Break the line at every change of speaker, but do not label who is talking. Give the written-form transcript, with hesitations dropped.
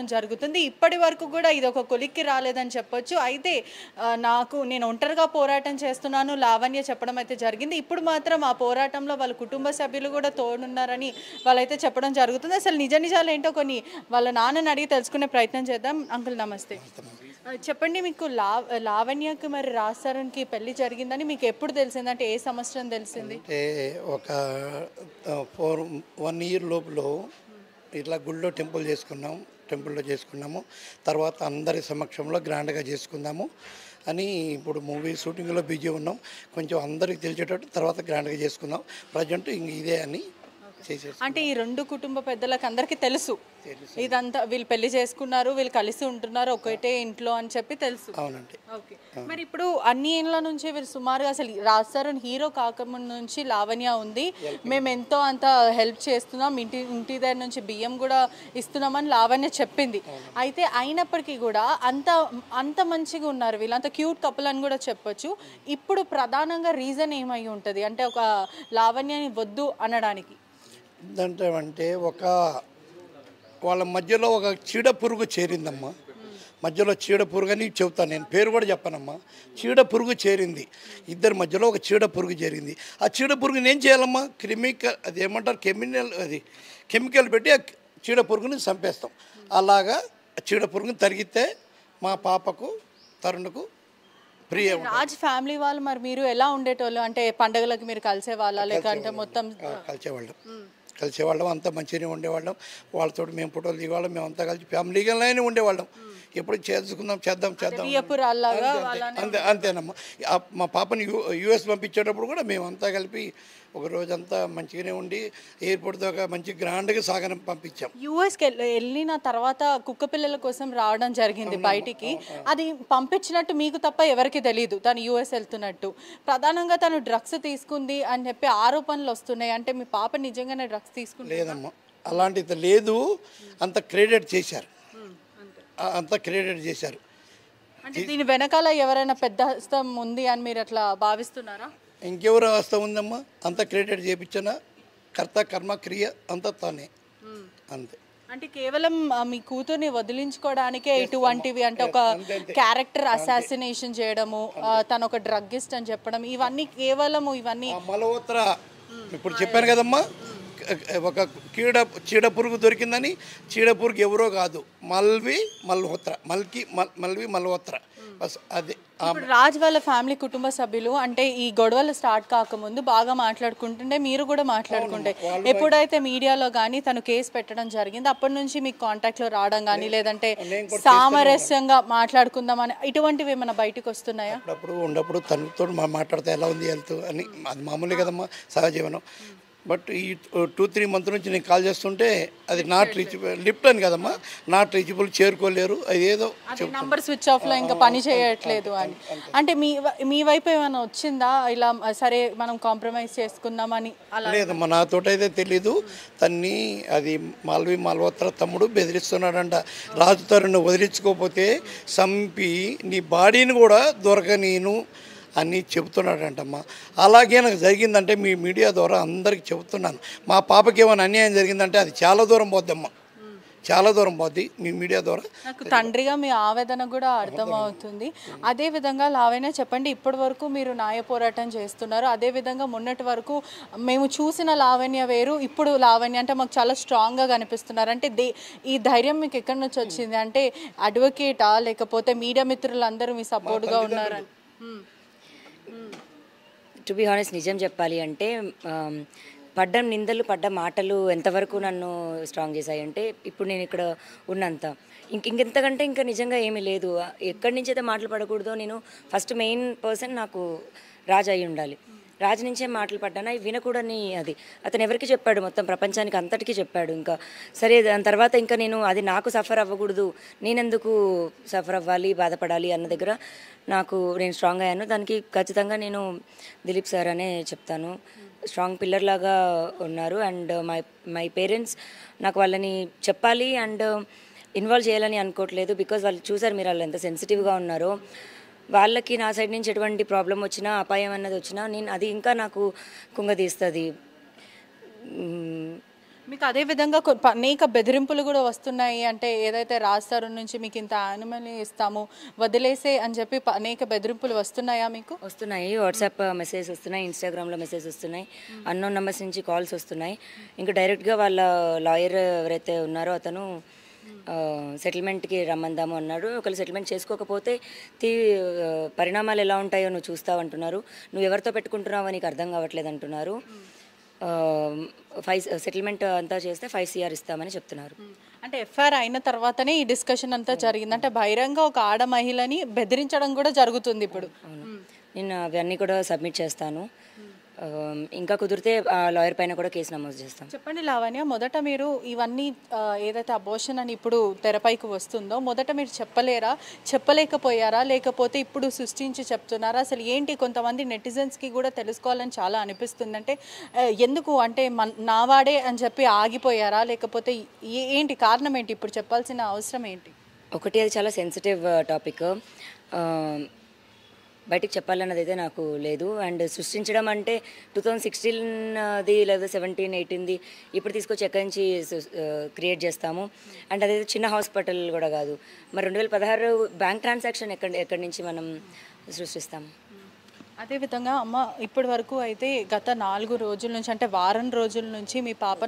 రావడం జరుగుతుంది. ఇప్పటి వరకు కూడా ఇది ఒక కొలిక్కి రాలేదని చెప్పొచ్చు. అయితే నేను ఒంటరిగా పోరాటం చేస్తున్నాను లావణ్య చెప్పడం అయితే జరిగింది. ఇప్పుడు మాత్రం ఆ పోరాటంలో వాళ్ళ కుటుంబ సభ్యులు కూడా తోడున్నారని వాళ్ళైతే చెప్పడం జరుగుతుంది. అసలు నిజాలు ఏంటో కొన్ని వాళ్ళ నాన్నని అడిగి తెలుసుకునే ప్రయత్నం చేద్దాం. అంకుల్ నమస్తే. చెప్పండి, మీకు లావణ్యకి మరి రాజ్ తరుణ్కి పెళ్లి జరిగిందని మీకు ఎప్పుడు తెలిసింది? అంటే ఏ సంవత్సరం తెలిసింది?
అంటే ఒక 1 ఇయర్ లోపల ఇట్లా గుళ్ళో టెంపుల్లో చేసుకున్నాము. తర్వాత అందరి సమక్షంలో గ్రాండ్గా చేసుకుందాము అని ఇప్పుడు మూవీ షూటింగ్లో బిజీ ఉన్నాం. కొంచెం అందరికి తెలిసేటట్టు తర్వాత గ్రాండ్గా చేసుకుందాం. ప్రజెంట్ ఇంక ఇదే అని చేసేసి
అంటే ఈ 2 కుటుంబ పెద్దలకు అందరికీ తెలుసు ఇదంతా, వీళ్ళు పెళ్లి చేసుకున్నారు, వీళ్ళు కలిసి ఉంటున్నారు ఒకటే ఇంట్లో అని చెప్పి తెలుసు.
అవునండి.
ఓకే, మరి ఇప్పుడు అన్ని ఏళ్ళ నుంచి వీళ్ళు సుమారుగా అసలు రాజ్ తరుణ్ హీరో కాకముందు నుంచి లావణ్య ఉంది, మేము ఎంతో అంత హెల్ప్ చేస్తున్నాం, ఇంటి దగ్గర నుంచి బియ్యం కూడా ఇస్తున్నామని లావణ్య చెప్పింది. అయితే అయినప్పటికీ కూడా అంత మంచిగా ఉన్నారు వీళ్ళు, అంత క్యూట్ కపుల్ అని కూడా చెప్పొచ్చు. ఇప్పుడు ప్రధానంగా రీజన్ ఏమై ఉంటుంది అంటే ఒక లావణ్యని వద్దు అనడానికి?
అంటే వాళ్ళ మధ్యలో ఒక చీడ పురుగు చేరిందమ్మా. మధ్యలో చీడ పురుగు అని చెబుతాను, నేను పేరు కూడా చెప్పనమ్మా. చీడ పురుగు చేరింది, ఇద్దరి మధ్యలో ఒక చీడ పురుగు చేరింది. ఆ చీడ పురుగుని ఏం చేయాలమ్మా? అది ఏమంటారు, కెమికల్ పెట్టి ఆ చీడ పురుగుని చంపేస్తాం. అలాగా చీడ పురుగుని తరిగితే మా పాపకు తరుణ్కు ప్రియ.
రాజ్ ఫ్యామిలీ వాళ్ళు మరి మీరు ఎలా ఉండేటోళ్ళు? అంటే పండుగలకు మీరు కలిసే వాళ్ళ లేకంటే మొత్తం
కలిసేవాళ్ళం, అంతా మంచిగానే ఉండేవాళ్ళం. వాళ్ళతో మేము ఫోటోలు దిగేవాళ్ళం, మేము అంతా కలిసి ఫ్యామిలీగానే ఉండేవాళ్ళం. ఎప్పుడు చేద్దాం అంతేనమ్మా. మా పాపని యూఎస్ పంపించేటప్పుడు కూడా మేము అంతా కలిపి ఒక రోజంతా మంచిగానే ఉండి ఎయిర్పోర్ట్ దాకా మంచి గ్రాండ్గా సాగనం పంపించాం.
యూఎస్కి వెళ్ళిన తర్వాత కుక్క పిల్లల కోసం రావడం జరిగింది బయటికి. అది పంపించినట్టు మీకు తప్ప ఎవరికి తెలియదు తను యూఎస్ వెళ్తున్నట్టు. ప్రధానంగా తను డ్రగ్స్ తీసుకుంది అని చెప్పి ఆరోపణలు వస్తున్నాయి. అంటే మీ పాప నిజంగానే డ్రగ్స్ తీసుకుంది?
లేదమ్మా, అలాంటిది లేదు. అంత క్రెడిట్ చేశారు.
అంటే దీని వెనకాల ఎవరైనా పెద్ద హస్తం ఉంది అని మీరు అట్లా భావిస్తున్నారా?
ఇంకెవరు హస్తం ఉందమ్మా? అంత క్రెడిట్ చేయించిన కర్త కర్మ క్రియ అంతా తానే, అంతే.
అంటే కేవలం మీ కూతుర్ని వదిలించుకోవడానికే ఇటువంటివి, అంటే ఒక క్యారెక్టర్ అసాసినేషన్ చేయడము, తను ఒక డ్రగ్గిస్ట్ అని చెప్పడం, ఇవన్నీ కేవలం
మలహోత్ర ఇప్పుడు చెప్పాను కదమ్మా. ఒక చీడ పురుగు దొరికిందని, చీడ పురుగు ఎవరో కాదు, మల్వి మల్హోత్ర. అదే
రాజ్ వాళ్ళ ఫ్యామిలీ కుటుంబ సభ్యులు అంటే ఈ గొడవలు స్టార్ట్ కాకముందు బాగా మాట్లాడుకుంటుండే, మీరు కూడా మాట్లాడుకుంటే ఎప్పుడైతే మీడియాలో కానీ తను కేసు పెట్టడం జరిగింది అప్పటి నుంచి మీకు కాంటాక్ట్లో రావడం కానీ లేదంటే సామరస్యంగా మాట్లాడుకుందామని ఇటువంటివి ఏమైనా బయటకు వస్తున్నాయా?
అప్పుడు ఉన్నప్పుడు తనతో మాట్లాడితే ఎలా ఉంది హెల్త్ అని, అది మామూలే కదమ్మా, సహజీవనం. బట్ ఈ 2-3 మంత్ నుంచి నేను కాల్ చేస్తుంటే అది నాట్ రీచబుల్, లిఫ్ట్ అని కదమ్మా, నాట్ రీచబుల్, చేరుకోలేరు, అది ఏదో
నంబర్ స్విచ్ ఆఫ్లో ఇంకా పని చేయట్లేదు అని. అంటే మీ వైపు ఏమైనా వచ్చిందా ఇలా సరే మనం కాంప్రమైజ్ చేసుకుందామని?
లేదమ్మా, నాతోటైతే తెలీదు. తన్ని అది మల్హోత్ర తమ్ముడు బెదిరిస్తున్నాడంట. రాజ్ తరుణ్ వదిలించుకోకపోతే చంపి నీ బాడీని కూడా దొరకనీను అని చెబుతున్నాడంటమ్మా. అలాగే నాకు జరిగిందంటే మీ మీడియా ద్వారా అందరికీ చెబుతున్నాను. మా పాపకి ఏమైనా అన్యాయం జరిగిందంటే అది చాలా దూరం పోద్దమ్మా, చాలా దూరం పోద్ది. మీ మీడియా ద్వారా
నాకు తండ్రిగా మీ ఆవేదన కూడా అర్థమవుతుంది. అదేవిధంగా లావణ్య చెప్పండి, ఇప్పటి వరకు మీరు న్యాయ పోరాటం చేస్తున్నారు, అదేవిధంగా మొన్నటి వరకు మేము చూసిన లావణ్య వేరు, ఇప్పుడు లావణ్య అంటే మాకు చాలా స్ట్రాంగ్గా కనిపిస్తున్నారు. అంటే ఈ ధైర్యం మీకు ఎక్కడి నుంచి వచ్చింది? అంటే అడ్వకేటా లేకపోతే మీడియా మిత్రులందరూ మీ సపోర్ట్గా ఉన్నారని?
టు బి హానెస్ట్, నిజం చెప్పాలి అంటే పడ్డ నిందలు పడ్డ మాటలు ఎంతవరకు నన్ను స్ట్రాంగ్ చేశాయి అంటే ఇప్పుడు నేను ఇక్కడ ఉన్నంత ఇంకెంతకంటే ఇంకా నిజంగా ఏమీ లేదు. ఎక్కడి నుంచి అయితే మాటలు పడకూడదో, నేను ఫస్ట్ మెయిన్ పర్సన్ నాకు రాజ్ అయి ఉండాలి. రాజు నుంచే మాటలు పడ్డాను, అవి వినకూడని. అది అతను ఎవరికి చెప్పాడు, మొత్తం ప్రపంచానికి అంతటికీ చెప్పాడు. ఇంకా సరే దాని తర్వాత ఇంకా నేను అది నాకు సఫర్ అవ్వకూడదు, నేనెందుకు సఫర్ అవ్వాలి, బాధపడాలి అన్న దగ్గర నేను స్ట్రాంగ్ అయ్యాను. దానికి ఖచ్చితంగా నేను దిలీప్ సార్ అనే చెప్తాను. స్ట్రాంగ్ పిల్లర్ లాగా ఉన్నారు. అండ్ మై పేరెంట్స్ నాకు వాళ్ళని చెప్పాలి అండ్ ఇన్వాల్వ్ చేయాలని అనుకోవట్లేదు. బికాజ్ వాళ్ళు చూసారు మీరు వాళ్ళు ఎంత సెన్సిటివ్గా ఉన్నారో. వాళ్ళకి నా సైడ్ నుంచి ఎటువంటి ప్రాబ్లం వచ్చినా, అపాయం అన్నది వచ్చినా, అది ఇంకా నాకు కుంగదీస్తుంది.
మీకు అదే విధంగా అనేక బెదిరింపులు కూడా వస్తున్నాయి. అంటే ఏదైతే రాస్తారు నుంచి మీకు ఇంత యానిమల్ని ఇస్తాము వదిలేసే అని చెప్పి అనేక బెదిరింపులు వస్తున్నాయా మీకు?
వస్తున్నాయి, వాట్సాప్ మెసేజ్ వస్తున్నాయి, ఇన్స్టాగ్రామ్లో మెసేజ్ వస్తున్నాయి, అన్నోన్ నెంబర్స్ నుంచి కాల్స్ వస్తున్నాయి. ఇంకా డైరెక్ట్గా వాళ్ళ లాయర్ ఎవరైతే ఉన్నారో అతను సెటిల్మెంట్కి రమ్మందాము అన్నాడు. ఒకవేళ సెటిల్మెంట్ చేసుకోకపోతే పరిణామాలు ఎలా ఉంటాయో నువ్వు చూస్తావు అంటున్నారు. నువ్వు ఎవరితో పెట్టుకుంటున్నావో నీకు అర్థం కావట్లేదు అంటున్నారు. సెటిల్మెంట్ అంతా చేస్తే 5 CR ఇస్తామని చెప్తున్నారు.
అంటే ఎఫ్ఐఆర్ అయిన తర్వాతనే ఈ డిస్కషన్ అంతా జరిగింది. అంటే బహిరంగ ఒక ఆడ మహిళని బెదిరించడం కూడా జరుగుతుంది ఇప్పుడు.
నేను అవన్నీ కూడా సబ్మిట్ చేస్తాను. ఇంకా కుదిరితే ఆ లాయర్ పైన కూడా కేసు నమోదు చేస్తాం.
చెప్పండి లావణ్య, మొదట మీరు ఇవన్నీ ఏదైతే అబోర్షన్ అని ఇప్పుడు తెరపైకి వస్తుందో మొదట మీరు చెప్పలేకపోయారా, లేకపోతే ఇప్పుడు సృష్టించి చెప్తున్నారా? అసలు ఏంటి, కొంతమంది నెటిజన్స్కి కూడా తెలుసుకోవాలని చాలా అనిపిస్తుంది. అంటే ఎందుకు అంటే నావాడే అని చెప్పి ఆగిపోయారా, లేకపోతే ఏంటి కారణం ఏంటి, ఇప్పుడు చెప్పాల్సిన అవసరం ఏంటి?
ఒకటి, అది చాలా సెన్సిటివ్ టాపిక్, బయటికి చెప్పాలన్నది అయితే నాకు లేదు. అండ్ సృష్టించడం అంటే 2016ది లేదా 17, 18ది ఇప్పుడు తీసుకొచ్చి ఎక్కడి నుంచి క్రియేట్ చేస్తాము. అండ్ అదైతే చిన్న హాస్పిటల్ కూడా కాదు. మరి 2016 బ్యాంక్ ట్రాన్సాక్షన్ ఎక్కడి నుంచి మనం సృష్టిస్తాము?
అదేవిధంగా అమ్మ, ఇప్పటి వరకు అయితే గత 4 రోజుల నుంచి అంటే వారం రోజుల నుంచి మీ పాప